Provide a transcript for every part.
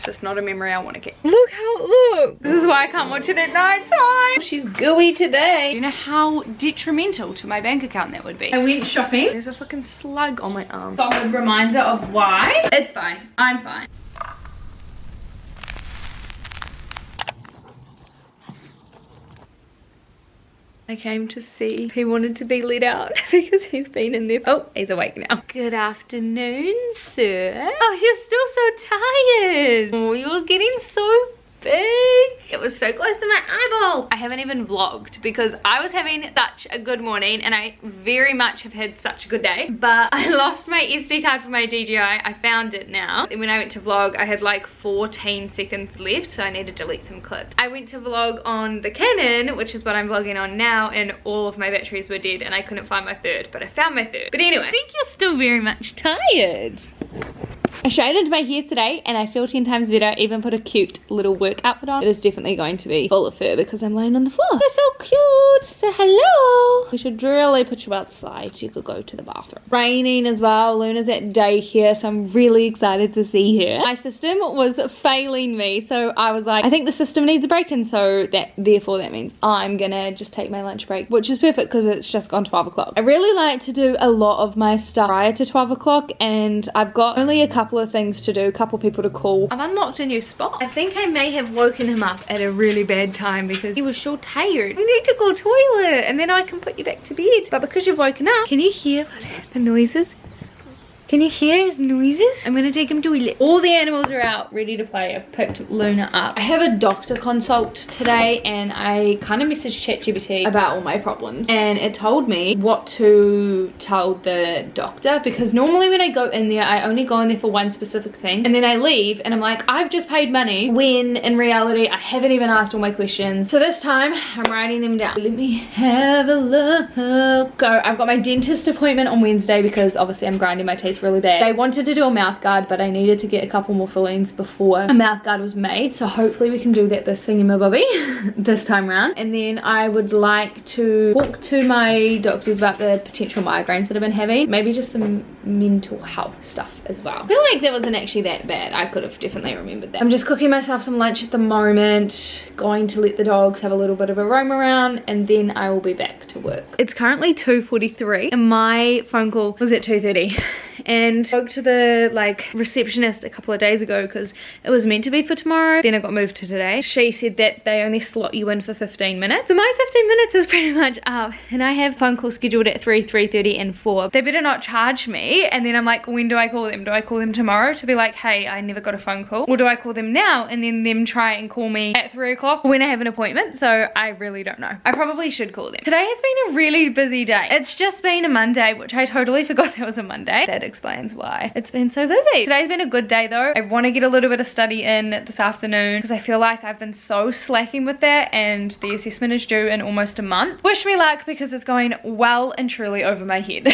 just not a memory I want to keep. Look how it looks. This is why I can't watch it at night time. She's gooey today. Do you know how detrimental to my bank account that would be? I went shopping. There's a fucking slug on my arm. Solid reminder of why. It's fine. I'm fine. I came to see if he wanted to be let out because he's been in there. Oh, he's awake now. Good afternoon, sir. Oh, you're still so tired. Oh, you're getting so big. It was so close to my eyeball. I haven't even vlogged because I was having such a good morning and I very much have had such a good day, but I lost my SD card for my DJI. I found it now. And when I went to vlog, I had like 14 seconds left, so I need to delete some clips. I went to vlog on the Canon, which is what I'm vlogging on now, and all of my batteries were dead and I couldn't find my third, but I found my third. But anyway, I think you're still very much tired. I straightened my hair today and I feel 10 times better. I even put a cute little work outfit on. It is definitely going to be full of fur because I'm laying on the floor. You're so cute. Say hello. We should really put you outside so you could go to the bathroom. Raining as well. Luna's at daycare, so I'm really excited to see her. My system was failing me, so I was like, I think the system needs a break, and so therefore that means I'm gonna just take my lunch break, which is perfect because it's just gone 12 o'clock. I really like to do a lot of my stuff prior to 12 o'clock and I've got only a couple of things to do, a couple people to call. I've unlocked a new spot. I think I may have woken him up at a really bad time because he was so tired. We need to go toilet and then I can put you back to bed. But because you've woken up, can you hear the noises? Can you hear his noises? I'm gonna take him to toilet. All the animals are out, ready to play. I've picked Luna up. I have a doctor consult today and I kind of messaged ChatGPT about all my problems. And it told me what to tell the doctor because normally when I go in there, I only go in there for one specific thing. And then I leave and I'm like, I've just paid money. When in reality, I haven't even asked all my questions. So this time, I'm writing them down. Let me have a look. So I've got my dentist appointment on Wednesday because obviously I'm grinding my teeth really bad. They wanted to do a mouth guard, but I needed to get a couple more fillings before a mouth guard was made, so hopefully we can do that this thingamabobby this time round. And then I would like to talk to my doctors about the potential migraines that I've been having, maybe just some mental health stuff as well. I feel like that wasn't actually that bad. I could have definitely remembered that. I'm just cooking myself some lunch at the moment, going to let the dogs have a little bit of a roam around, and then I will be back to work. It's currently 2:43 and my phone call was at 2:30. And spoke to the receptionist a couple of days ago because it was meant to be for tomorrow, then it got moved to today. She said that they only slot you in for 15 minutes. So my 15 minutes is pretty much up and I have phone calls scheduled at 3, 3:30 and 4. They better not charge me. And then I'm like, when do I call them? Do I call them tomorrow to be like, hey, I never got a phone call? Or do I call them now and then them try and call me at 3 o'clock when I have an appointment? So I really don't know. I probably should call them. Today has been a really busy day. It's just been a Monday, which I totally forgot that was a Monday. That explains why it's been so busy. Today's been a good day though. I want to get a little bit of study in this afternoon because I feel like I've been so slacking with that and the assessment is due in almost a month. Wish me luck because it's going well and truly over my head.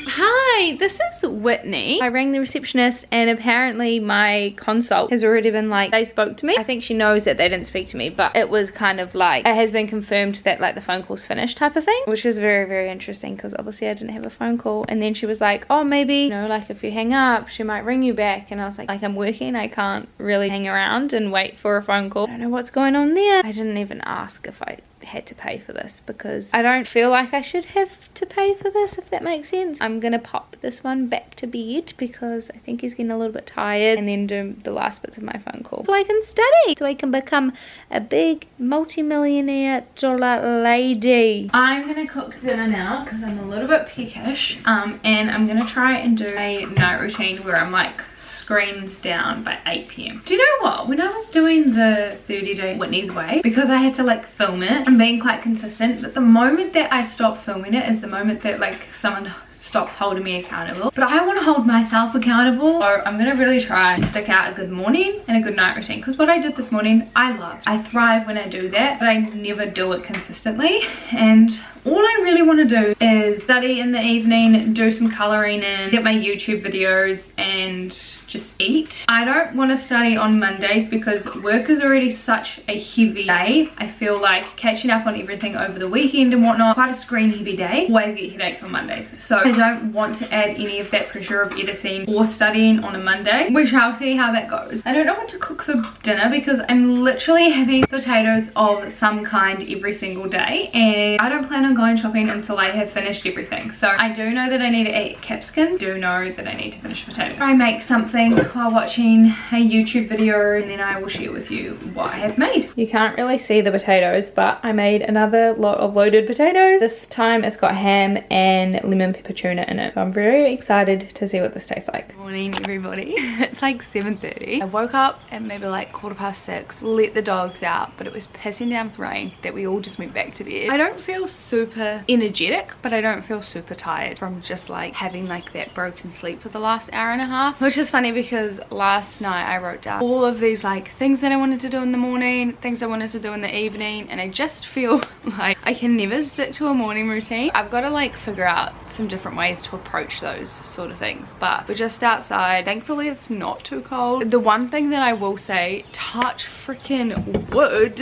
Hi, this is Whitney. I rang the receptionist and apparently my consult has already been they spoke to me. I think she knows that they didn't speak to me, but it was kind of it has been confirmed that the phone call's finished type of thing, which is very, very interesting because obviously I didn't have a phone call. And then she was like, oh, maybe, you know, if you hang up, she might ring you back. And I was like, I'm working. I can't really hang around and wait for a phone call. I don't know what's going on there. I didn't even ask if I had to pay for this because I don't feel like I should have to pay for this, if that makes sense. I'm gonna pop this one back to bed because I think he's getting a little bit tired and then do the last bits of my phone call so I can study, so I can become a big multi-millionaire dollar lady. I'm gonna cook dinner now because I'm a little bit peckish and I'm gonna try and do a night routine where I'm screens down by 8 p.m. Do you know what? When I was doing the 30-day Whitney's Way, because I had to I'm being quite consistent, but the moment that I stop filming it is the moment that someone stops holding me accountable. But I want to hold myself accountable, so I'm gonna really try and stick out a good morning and a good night routine, because what I did this morning I love. I thrive when I do that, but I never do it consistently. And all I really want to do is study in the evening, do some colouring in, get my YouTube videos and just eat. I don't want to study on Mondays because work is already such a heavy day. I feel like catching up on everything over the weekend and whatnot, quite a screen heavy day. Always get headaches on Mondays. So I don't want to add any of that pressure of editing or studying on a Monday. We shall see how that goes. I don't know what to cook for dinner because I'm literally having potatoes of some kind every single day, and I don't plan on going shopping until I have finished everything. So I do know that I need to eat capsicum, do know that I need to finish potatoes. I make something while watching a YouTube video, and then I will share with you what I have made. You can't really see the potatoes, but I made another lot of loaded potatoes. This time it's got ham and lemon pepper tuna in it. So I'm very excited to see what this tastes like. Good morning, everybody. It's like 7:30. I woke up at maybe like 6:15, let the dogs out, but it was pissing down with rain that we all just went back to bed. I don't feel super energetic, but I don't feel super tired from just like having like that broken sleep for the last hour and a half, which is funny because last night I wrote down all of these like things that I wanted to do in the morning, things I wanted to do in the evening, and I just feel like I can never stick to a morning routine. I've got to like figure out some different ways to approach those sort of things, but we're just outside. Thankfully it's not too cold. The one thing that I will say, touch freaking wood,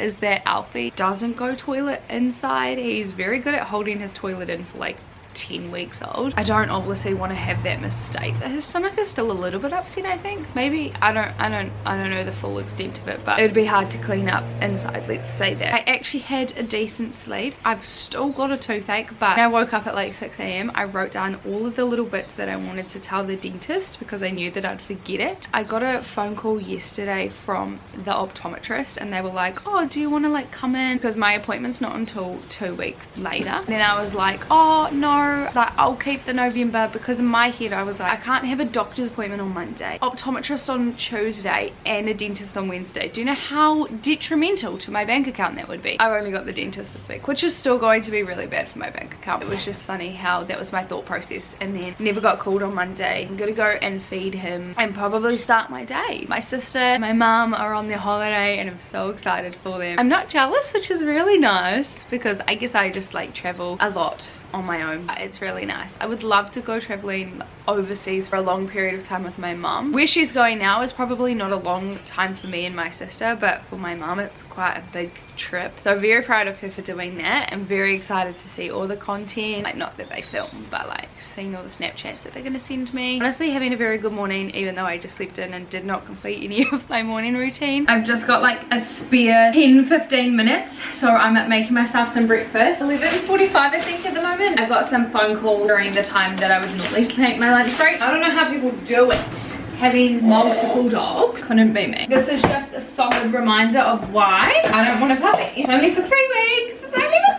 is that Alfie doesn't go toilet inside. He's very good at holding his toilet in for like 10 weeks old. I don't obviously want to have that mistake. His stomach is still a little bit upset, I think. Maybe, I don't know the full extent of it, but it'd be hard to clean up inside, let's say that. I actually had a decent sleep. I've still got a toothache, but when I woke up at like 6 AM, I wrote down all of the little bits that I wanted to tell the dentist because I knew that I'd forget it. I got a phone call yesterday from the optometrist, and they were like, oh, do you want to like come in? Because my appointment's not until 2 weeks later. And then I was like, oh no, like I'll keep the November, because in my head I was like, I can't have a doctor's appointment on Monday, optometrist on Tuesday, and a dentist on Wednesday. Do you know how detrimental to my bank account that would be? I've only got the dentist this week, which is still going to be really bad for my bank account. It was just funny how that was my thought process, and then never got called on Monday. I'm gonna go and feed him and probably start my day. My sister and my mum are on their holiday, and I'm so excited for them. I'm not jealous, which is really nice, because I guess I just like travel a lot on my own. It's really nice. I would love to go traveling overseas for a long period of time with my mum. Where she's going now is probably not a long time for me and my sister, but for my mum it's quite a big trip. So very proud of her for doing that. I'm very excited to see all the content, like not that they film, but like seeing all the Snapchats that they're gonna send me. Honestly, having a very good morning, even though I just slept in and did not complete any of my morning routine. I've just got like a spare 10-15 minutes, so I'm making myself some breakfast. 11:45 I think at the moment. I got some phone calls during the time that I would normally take my lunch break. I don't know how people do it. Having multiple dogs couldn't be me. This is just a solid reminder of why I don't want a puppy. It's only for 3 weeks. It's only for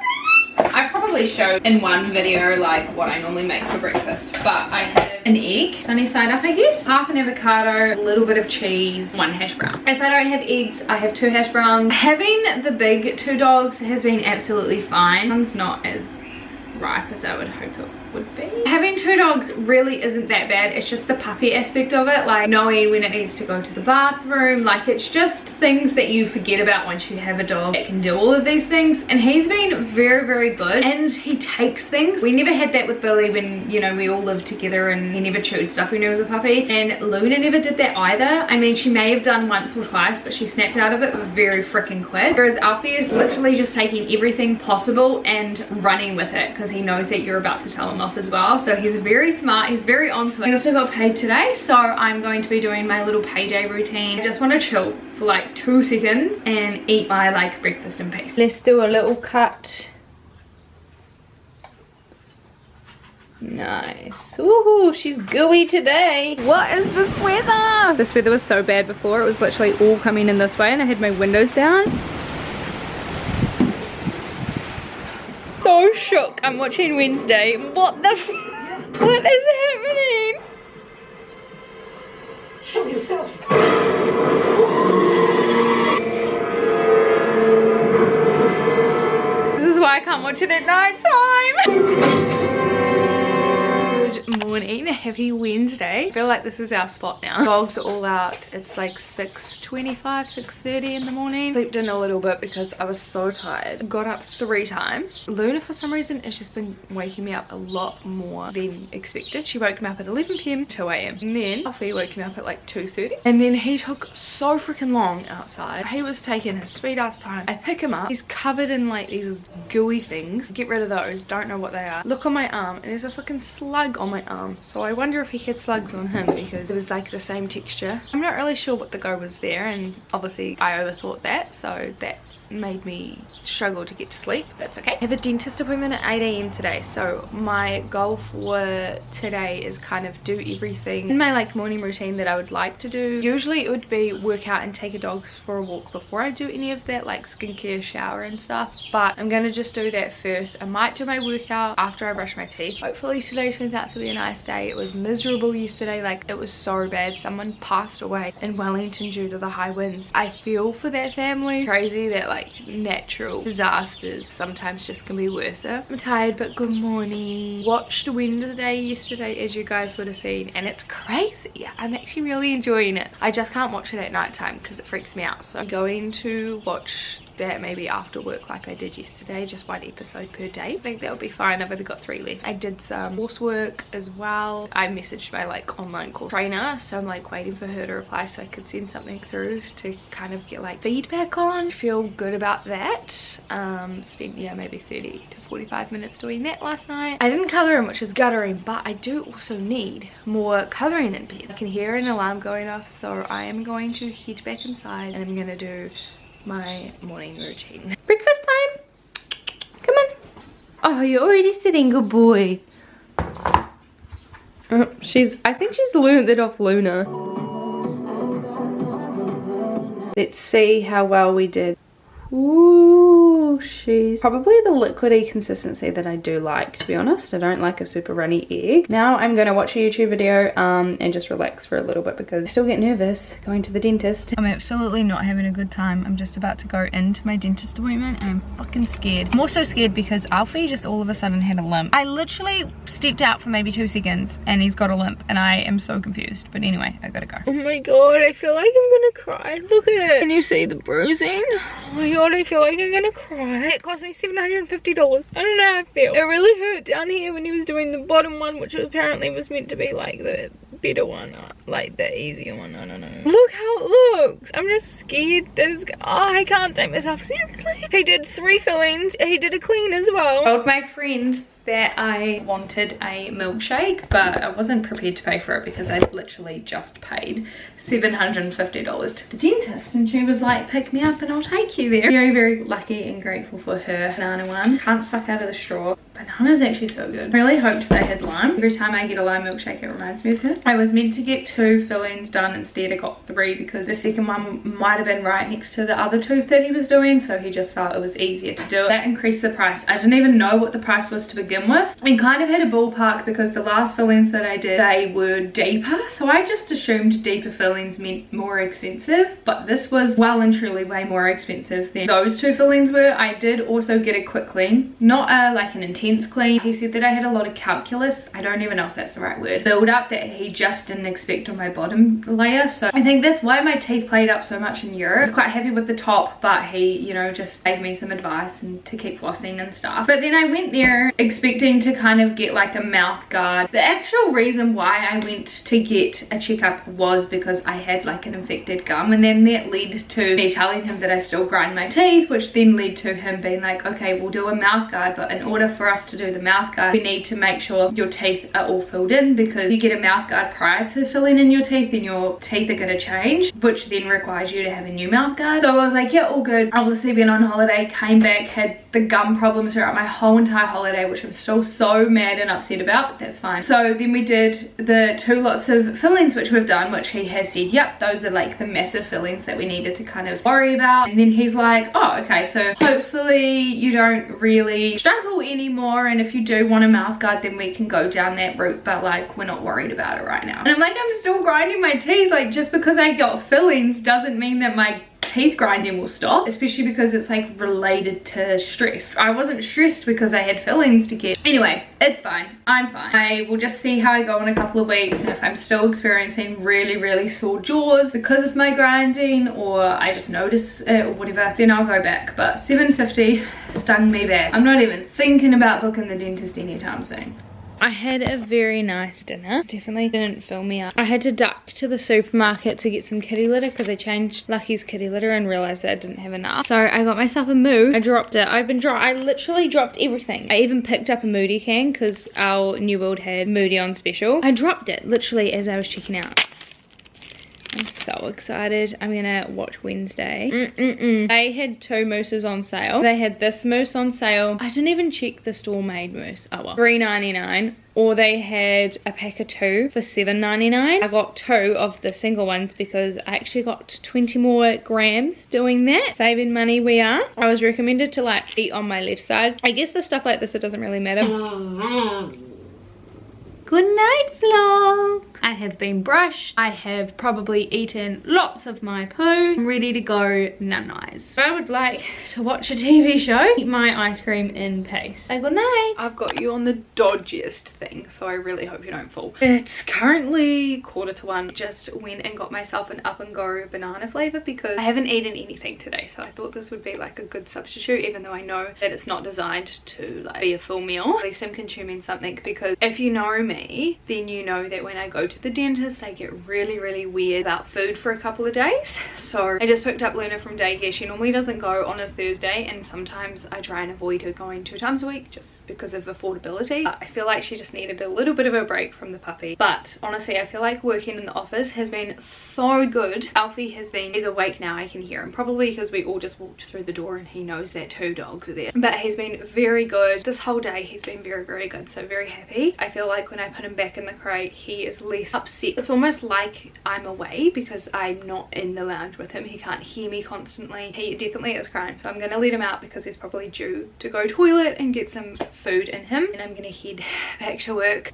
3 weeks. I probably showed in one video like what I normally make for breakfast, but I had an egg, sunny side up I guess, half an avocado, a little bit of cheese, 1 hash brown. If I don't have eggs, I have 2 hash browns. Having the big 2 dogs has been absolutely fine. One's not as ripe as I would hope it would be. Having 2 dogs really isn't that bad. It's just the puppy aspect of it, like knowing when it needs to go to the bathroom. Like it's just things that you forget about once you have a dog that can do all of these things, and he's been very, very good, and he takes things. We never had that with Billy when, you know, we all lived together, and he never chewed stuff when he was a puppy, and Luna never did that either. I mean, she may have done once or twice, but she snapped out of it very freaking quick, whereas Alfie is literally just taking everything possible and running with it, because he knows that you're about to tell him off as well. So he's very smart, he's very onto it. I also got paid today, so I'm going to be doing my little payday routine. I just want to chill for like 2 seconds and eat my like breakfast in peace. Let's do a little cut. Nice. Ooh, she's gooey today. What is this weather? This weather was so bad before. It was literally all coming in this way, and I had my windows down. So shook. I'm watching Wednesday. What the what is happening? Show yourself. This is why I can't watch it at night time. Good morning. morning. Happy Wednesday. I feel like this is our spot now. Dogs are all out. It's like 6:25, 6:30 in the morning. Slept in a little bit because I was so tired. Got up 3 times. Luna for some reason has just been waking me up a lot more than expected. She woke me up at 11 p.m, 2 a.m. and then Alfie woke me up at like 2:30, and then he took so freaking long outside. He was taking his sweet ass time. I pick him up. He's covered in like these gooey things. Get rid of those. Don't know what they are. Look on my arm and there's a fucking slug on my arm. So I wonder if he had slugs on him because it was like the same texture. I'm not really sure what the go was there, and obviously I overthought that, so that made me struggle to get to sleep. That's okay. I have a dentist appointment at 8 a.m. today, so my goal for today is kind of do everything in my like morning routine that I would like to do. Usually it would be work out and take a dog for a walk before I do any of that like skincare, shower and stuff, but I'm gonna just do that first. I might do my workout after I brush my teeth. Hopefully today turns out to be a nice day. It was miserable yesterday, like it was so bad. Someone passed away in Wellington due to the high winds. I feel for that family. Crazy that like natural disasters sometimes just can be worse. I'm tired, but good morning. Watched Wednesday yesterday, as you guys would have seen, and it's crazy. I'm actually really enjoying it. I just can't watch it at night time because it freaks me out, so I'm going to watch that maybe after work like I did yesterday, just 1 episode per day. I think that'll be fine. I've only got 3 left. I did some coursework as well. I messaged my like online course trainer, so I'm like waiting for her to reply so I could send something through to kind of get like feedback on. Feel good about that. Spent yeah maybe 30 to 45 minutes doing that last night. I didn't color in, which is guttering, but I do also need more coloring in bed. I can hear an alarm going off, so I am going to head back inside and I'm gonna do my morning routine. Breakfast time. Come on. Oh, you're already sitting, good boy. I think she's learned that off Luna. Let's see how well we did. Ooh, she's probably the liquidy consistency that I do like, to be honest. I don't like a super runny egg. Now I'm gonna watch a YouTube video and just relax for a little bit because I still get nervous going to the dentist. I'm absolutely not having a good time. I'm just about to go into my dentist appointment and I'm fucking scared. I'm also scared because Alfie just all of a sudden had a limp. I literally stepped out for maybe 2 seconds and he's got a limp and I am so confused. But anyway, I gotta go. Oh my god, I feel like I'm gonna cry. Look at it. Can you see the bruising? Oh my god, I feel like I'm gonna cry. It cost me $750. I don't know how I feel. It really hurt down here when he was doing the bottom one, which apparently was meant to be like the better one, or like the easier one. I don't know. Look how it looks. I'm just scared that it's, oh, I can't take myself seriously. He did 3 fillings. He did a clean as well. I told my friend that I wanted a milkshake, but I wasn't prepared to pay for it because I literally just paid $750 to the dentist, and she was like, pick me up and I'll take you there. Very, very lucky and grateful for her. Banana one. Can't suck out of the straw. Banana's actually so good. I really hoped they had lime. Every time I get a lime milkshake it reminds me of her. I was meant to get 2 fillings done, instead I got 3 because the second one might have been right next to the other 2 that he was doing, so he just felt it was easier to do it. That increased the price. I didn't even know what the price was to begin with, and kind of had a ballpark because the last fillings that I did, they were deeper, so I just assumed deeper fillings meant more expensive, but this was well and truly way more expensive than those 2 fillings were. I did also get a quick clean, not like an intense clean. He said that I had a lot of calculus, I don't even know if that's the right word, build up that he just didn't expect on my bottom layer, so I think that's why my teeth played up so much in Europe. I was quite happy with the top, but he, you know, just gave me some advice and to keep flossing and stuff. But then I went there expecting to kind of get like a mouth guard. The actual reason why I went to get a checkup was because I had like an infected gum, and then that led to me telling him that I still grind my teeth, which then led to him being like, okay, we'll do a mouth guard, but in order for us to do the mouth guard, we need to make sure your teeth are all filled in, because if you get a mouth guard prior to filling in your teeth, then your teeth are going to change, which then requires you to have a new mouth guard. So I was like, yeah, all good. Obviously went on holiday, came back, had the gum problems throughout my whole entire holiday, which I'm still so mad and upset about, but that's fine. So then we did the 2 lots of fillings, which we've done, which he has said, yep, those are like the massive fillings that we needed to kind of worry about. And then he's like, oh, okay, so hopefully you don't really struggle anymore, and if you do want a mouth guard, then we can go down that route, but like we're not worried about it right now. And I'm like, I'm still grinding my teeth. Like, just because I got fillings doesn't mean that my teeth teeth grinding will stop, especially because it's like related to stress. I wasn't stressed because I had fillings to get. Anyway, it's fine. I'm fine. I will just see how I go in a couple of weeks, and if I'm still experiencing really sore jaws because of my grinding, or I just notice it or whatever, then I'll go back. But $7.50 stung me back. I'm not even thinking about booking the dentist anytime soon. I had a very nice dinner. Definitely didn't fill me up. I had to duck to the supermarket to get some kitty litter because I changed Lucky's kitty litter and realized that I didn't have enough. So I got myself a moo. I dropped it. I literally dropped everything. I even picked up a Moody can because our New World had Moody on special. I dropped it literally as I was checking out. I'm so excited. I'm gonna watch Wednesday. They had 2 mooses on sale. They had this moose on sale. I didn't even check the store made moose. Oh well. $3.99. Or they had a pack of 2 for $7.99. I got 2 of the single ones because I actually got 20 more grams doing that. Saving money we are. I was recommended to like eat on my left side. I guess for stuff like this it doesn't really matter. Good night vlog. I have been brushed. I have probably eaten lots of my poo. I'm ready to go nunnize. I would like to watch a TV show, eat my ice cream in peace. Say good night. I've got you on the dodgiest thing, so I really hope you don't fall. It's currently 1:45. Just went and got myself an Up and Go banana flavor because I haven't eaten anything today, so I thought this would be like a good substitute, even though I know that it's not designed to like be a full meal. At least I'm consuming something, because if you know me, then you know that when I go to the dentist I get really weird about food for a couple of days. So I just picked up Luna from daycare. She normally doesn't go on a Thursday, and sometimes I try and avoid her going 2 times a week just because of affordability. I feel like she just needed a little bit of a break from the puppy. But honestly, I feel like working in the office has been so good. Alfie he's awake now. I can hear him, probably because we all just walked through the door and he knows that 2 dogs are there. But he's been very good this whole day. He's been very good, so very happy. I feel like when I put him back in the crate, he is less upset. It's almost like I'm away because I'm not in the lounge with him. He can't hear me constantly. He definitely is crying, so I'm gonna let him out because he's probably due to go toilet and get some food in him, and I'm gonna head back to work.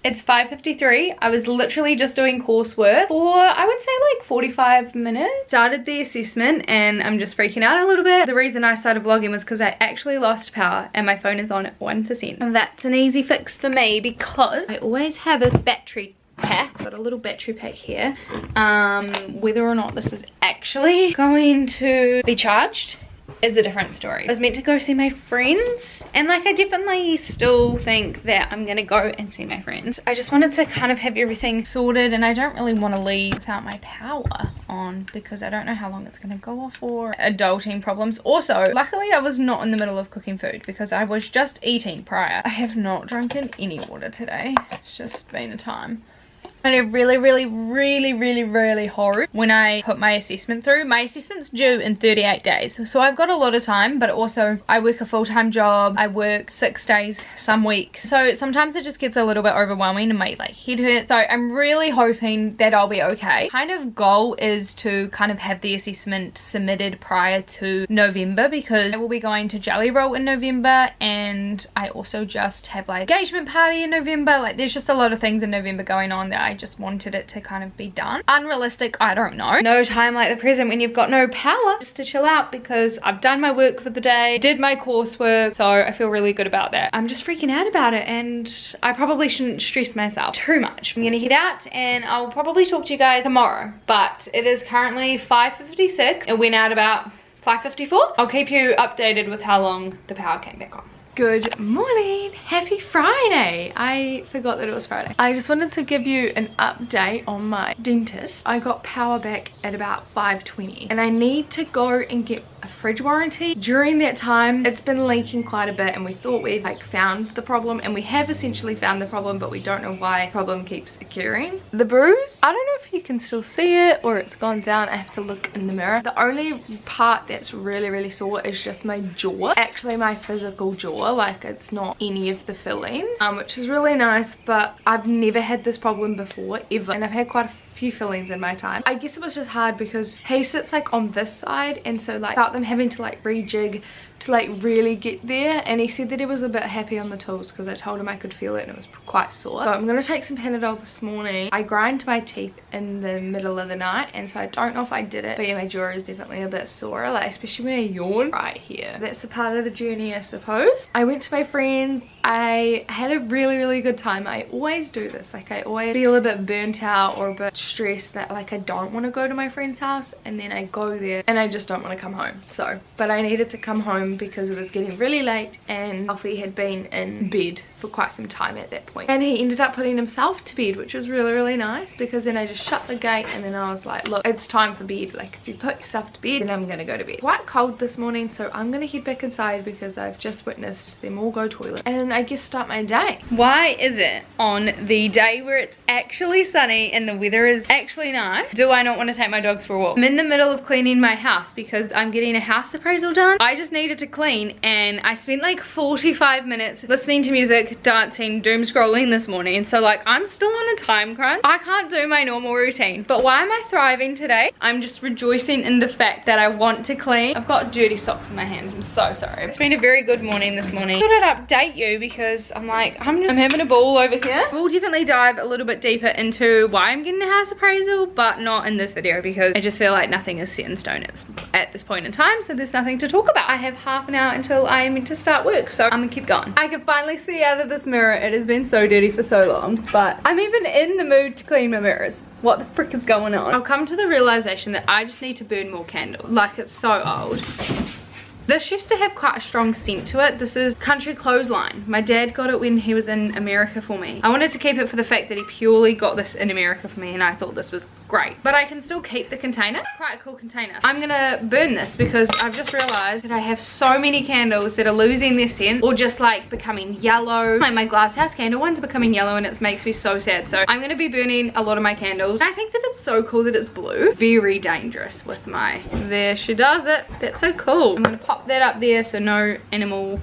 It's 5:53. I was literally just doing coursework for, I would say, like 45 minutes. Started the assessment and I'm just freaking out a little bit. The reason I started vlogging was because I actually lost power and my phone is on at 1%. And that's an easy fix for me because I always have a battery pack. Got a little battery pack here. Whether or not this is actually going to be charged is a different story. I was meant to go see my friends, and like I definitely still think that I'm gonna go and see my friends. I just wanted to kind of have everything sorted, and I don't really want to leave without my power on because I don't know how long it's gonna go off for. Adulting problems. Also, luckily I was not in the middle of cooking food because I was just eating prior. I have not drunken any water today. It's just been a time. And I really hope when I put my assessment through. My assessment's due in 38 days, so I've got a lot of time, but also I work a full-time job. I work 6 days some weeks, so sometimes it just gets a little bit overwhelming and my like head hurts. So I'm really hoping that I'll be okay. Kind of goal is to kind of have the assessment submitted prior to November, because I will be going to Jelly Roll in November, and I also just have like engagement party in November. Like there's just a lot of things in November going on that I just wanted it to kind of be done. Unrealistic, I don't know. No time like the present when you've got no power, just to chill out, because I've done my work for the day, did my coursework, so I feel really good about that. I'm just freaking out about it, and I probably shouldn't stress myself too much. I'm gonna head out and I'll probably talk to you guys tomorrow, but it is currently 5:56. It went out about 5:54. I'll keep you updated with how long the power came back on. Good morning, happy Friday. I forgot that it was Friday. I just wanted to give you an update on my dentist. I got power back at about 5:20 and I need to go and get a fridge warranty. During that time it's been leaking quite a bit, and we thought we'd like found the problem, and we have essentially found the problem, but we don't know why the problem keeps occurring. The bruise, I don't know if you can still see it or it's gone down. I have to look in the mirror. The only part that's really sore is just my jaw, actually my physical jaw. Like it's not any of the fillings, which is really nice, but I've never had this problem before ever, and I've had quite a few fillings in my time. I guess it was just hard because he sits like on this side, and so like about them having to like rejig to like really get there, and he said that he was a bit happy on the tools because I told him I could feel it and it was quite sore. So I'm gonna take some Panadol this morning. I grind my teeth in the middle of the night, and so I don't know if I did it, but yeah, my jaw is definitely a bit sore, like especially when I yawn right here. That's a part of the journey, I suppose. I went to my friends. I had a really good time. I always do this, like I always feel a bit burnt out or a bit stressed that like I don't want to go to my friend's house, and then I go there and I just don't want to come home. So but I needed to come home because it was getting really late and Alfie had been in bed for quite some time at that point, and he ended up putting himself to bed, which was really nice, because then I just shut the gate and then I was like, look, it's time for bed. Like if you put yourself to bed, then I'm gonna go to bed. Quite cold this morning, so I'm gonna head back inside because I've just witnessed them all go toilet and I guess start my day. Why is it on the day where it's actually sunny and the weather is actually nice, do I not want to take my dogs for a walk? I'm in the middle of cleaning my house because I'm getting a house appraisal done. I just needed to clean, and I spent like 45 minutes listening to music, dancing, doom scrolling this morning, so like I'm still on a time crunch. I can't do my normal routine, but why am I thriving today? I'm just rejoicing in the fact that I want to clean. I've got dirty socks in my hands, I'm so sorry. It's been a very good morning this morning. I thought I'd update you because I'm like, I'm having a ball over here. We'll definitely dive a little bit deeper into why I'm getting a house appraisal, but not in this video because I just feel like nothing is set in stone at this point in time, so there's nothing to talk about. I have half an hour until I am meant to start work, so I'm gonna keep going. I can finally see out of this mirror. It has been so dirty for so long, but I'm even in the mood to clean my mirrors. What the frick is going on? I've come to the realization that I just need to burn more candles. Like, it's so old. This used to have quite a strong scent to it. This is Country Clothesline. My dad got it when he was in America for me. I wanted to keep it for the fact that he purely got this in America for me, and I thought this was great. But I can still keep the container. Quite a cool container. I'm gonna burn this because I've just realized that I have so many candles that are losing their scent or just like becoming yellow. Like my glass house candle, one's becoming yellow and it makes me so sad. So I'm gonna be burning a lot of my candles. I think that it's so cool that it's blue. Very dangerous with my, there she does it. That's so cool. I'm gonna pop that up there so no animal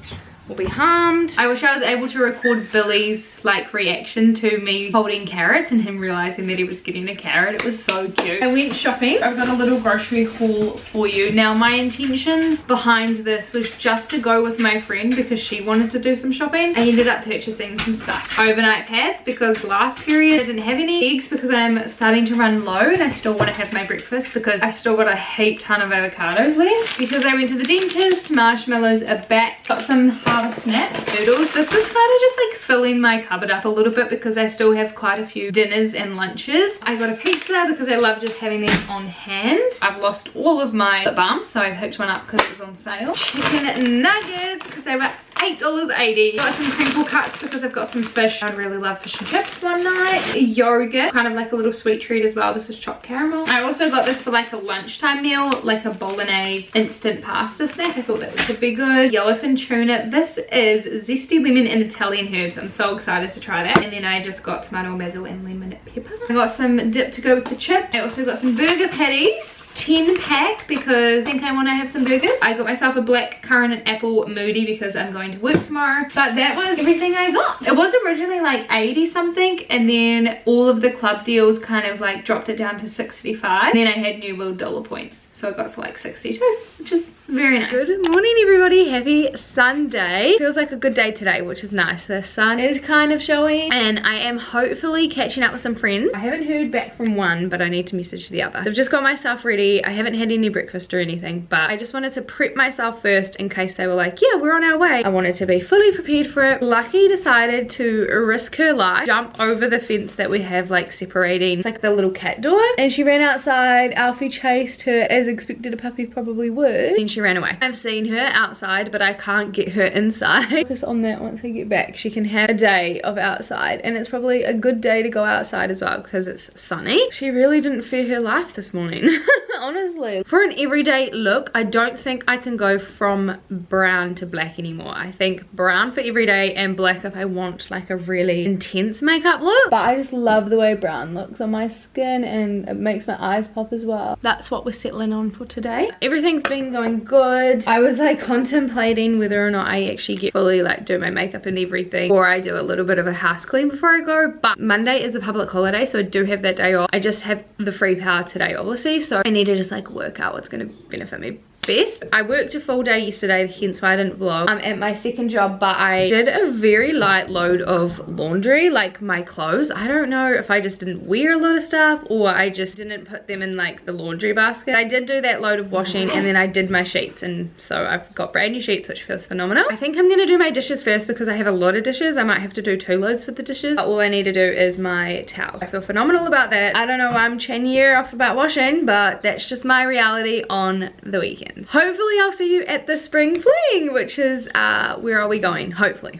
will be harmed. I wish I was able to record Billy's like reaction to me holding carrots and him realizing that he was getting a carrot. It was so cute. I went shopping. I've got a little grocery haul for you. Now my intentions behind this was just to go with my friend because she wanted to do some shopping. I ended up purchasing some stuff. Overnight pads because last period I didn't have any. Eggs because I'm starting to run low and I still want to have my breakfast because I still got a heap ton of avocados left. Because I went to the dentist, marshmallows are back. Got some Harvest Snaps noodles. This was kind of just like filling my cupboard up a little bit because I still have quite a few dinners and lunches. I got a pizza because I love just having these on hand. I've lost all of my lip balm, so I picked one up because it was on sale. Chicken nuggets because they were $8.80. Got some crinkle cuts because I've got some fish. I'd really love fish and chips one night. Yogurt, kind of like a little sweet treat as well. This is chopped caramel. I also got this for like a lunchtime meal, like a bolognese instant pasta snack. I thought that would be good. Yellowfin tuna. This is zesty lemon and Italian herbs. I'm so excited to try that. And then I just got tomato, basil and lemon pepper. I got some dip to go with the chip. I also got some burger patties. 10 pack because I think I want to have some burgers. I got myself a black currant and apple moody because I'm going to work tomorrow. But that was everything I got. It was originally like 80 something and then all of the club deals kind of like dropped it down to 65. And then I had New World dollar points. So I got it for like 62, which is very nice. Good morning everybody, happy Sunday. Feels like a good day today, which is nice. The sun is kind of showing and I am hopefully catching up with some friends. I haven't heard back from one, but I need to message the other. I've just got myself ready. I haven't had any breakfast or anything, but I just wanted to prep myself first in case they were like, yeah, we're on our way. I wanted to be fully prepared for it. Lucky decided to risk her life, jump over the fence that we have like separating. It's like the little cat door. And she ran outside. Alfie chased her as expected a puppy probably would. Then she ran away. I've seen her outside, but I can't get her inside. Focus on that once I get back. She can have a day of outside, and it's probably a good day to go outside as well because it's sunny. She really didn't fear her life this morning. Honestly. For an everyday look, I don't think I can go from brown to black anymore. I think brown for everyday and black if I want like a really intense makeup look. But I just love the way brown looks on my skin and it makes my eyes pop as well. That's what we're settling on for today. Everything's been going good. I was like contemplating whether or not I actually get fully like do my makeup and everything, or I do a little bit of a house clean before I go. But Monday is a public holiday, so I do have that day off. I just have the free power today obviously, so I need to just like work out what's going to benefit me best. I worked a full day yesterday, hence why I didn't vlog. I'm at my second job, but I did a very light load of laundry, like my clothes. I don't know if I just didn't wear a lot of stuff or I just didn't put them in like the laundry basket. I did do that load of washing and then I did my sheets, and so I've got brand new sheets, which feels phenomenal. I think I'm gonna do my dishes first because I have a lot of dishes. I might have to do 2 loads for the dishes. All I need to do is my towels. I feel phenomenal about that. I don't know why I'm chatting your ear off about washing, but that's just my reality on the weekends. Hopefully I'll see you at the spring fling, which is where are we going? Hopefully.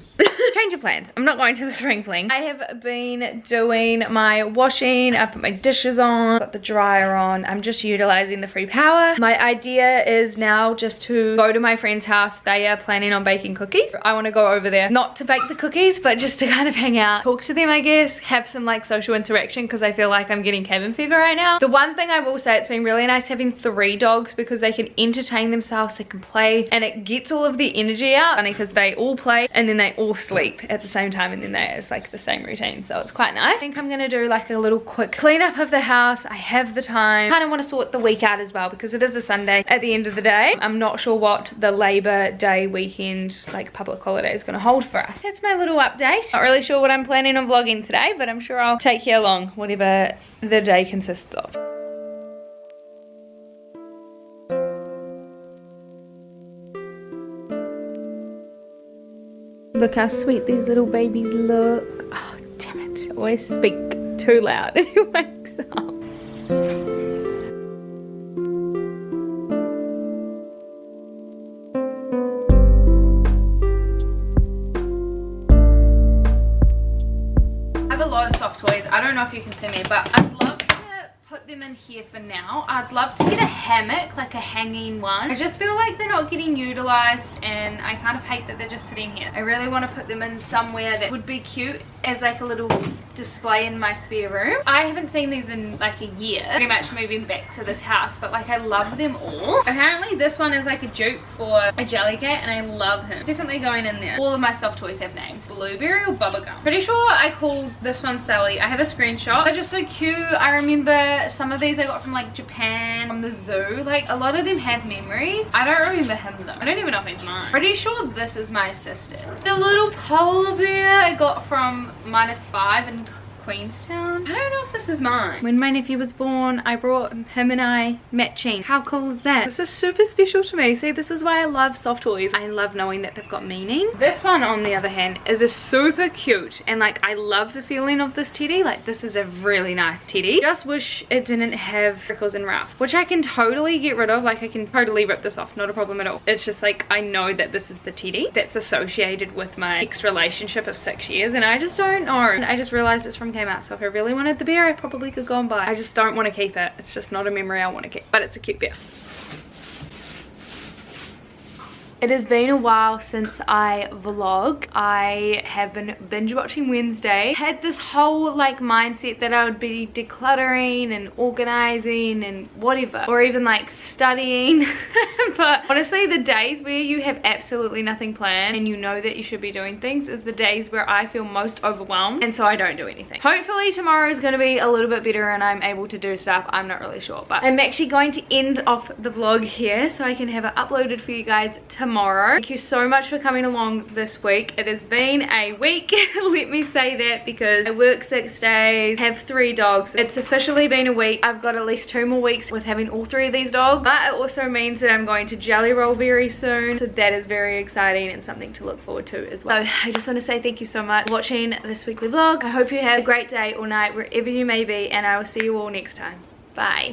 Change of plans. I'm not going to the spring fling. I have been doing my washing. I put my dishes on, got the dryer on. I'm just utilizing the free power. My idea is now just to go to my friend's house. They are planning on baking cookies. I want to go over there, not to bake the cookies, but just to kind of hang out, talk to them, I guess, have some like social interaction, because I feel like I'm getting cabin fever right now. The one thing I will say, it's been really nice having 3 dogs because they can entertain themselves, they can play, and it gets all of the energy out. Funny because they all play and then they all sleep at the same time, and then it's like the same routine, so it's quite nice. I think I'm gonna do like a little quick cleanup of the house. I have the time. Kind of want to sort the week out as well because it is a Sunday at the end of the day. I'm not sure what the Labor Day weekend, like public holiday, is gonna hold for us. That's my little update. Not really sure what I'm planning on vlogging today, but I'm sure I'll take you along whatever the day consists of. Look how sweet these little babies look. Oh, damn it. I always speak too loud and he wakes up. I have a lot of soft toys. I don't know if you can see me, but I'd love to put them in here for now. I'd love to get a hammock, like a hanging one. I just feel like they're not getting utilized and I kind of hate that they're just sitting here. I really want to put them in somewhere that would be cute as like a little display in my spare room. I haven't seen these in like a year, pretty much moving back to this house, but like I love them all. Apparently this one is like a dupe for a jelly cat and I love him. It's definitely going in there. All of my soft toys have names. Blueberry or bubblegum. Pretty sure I called this one Sally. I have a screenshot. They're just so cute. I remember some of these I got from like Japan, from the zoo. Like a lot of them have memories. I don't remember him though. I don't even know if he's mine. Pretty sure this is my sister's. The little polar bear I got from -5 in Queenstown. I don't know if this is mine. When my nephew was born, I brought him and I matching. How cool is that? This is super special to me. See, this is why I love soft toys. I love knowing that they've got meaning. This one, on the other hand, is a super cute, and like I love the feeling of this teddy. Like this is a really nice teddy. Just wish it didn't have Freckles and Ralph, which I can totally get rid of. Like I can totally rip this off, not a problem at all. It's just like I know that this is the teddy that's associated with my ex-relationship of 6 years, and I just don't know. And I just realized it's from Kmart, so if I really wanted the bear I probably could go and buy it. I just don't want to keep it. It's just not a memory I want to keep, but it's a cute bear. It has been a while since I vlogged. I have been binge watching Wednesday. Had this whole like mindset that I would be decluttering and organizing and whatever, or even like studying. But honestly, the days where you have absolutely nothing planned and you know that you should be doing things is the days where I feel most overwhelmed, and so I don't do anything. Hopefully tomorrow is going to be a little bit better and I'm able to do stuff. I'm not really sure, but I'm actually going to end off the vlog here so I can have it uploaded for you guys tomorrow. Thank you so much for coming along this week. It has been a week. Let me say that because I work 6 days, have 3 dogs. It's officially been a week. I've got at least 2 more weeks with having all 3 of these dogs, but it also means that I'm going to Jelly Roll very soon, so that is very exciting and something to look forward to as well. So I just want to say thank you so much for watching this weekly vlog. I hope you have a great day or night wherever you may be, and I will see you all next time. Bye.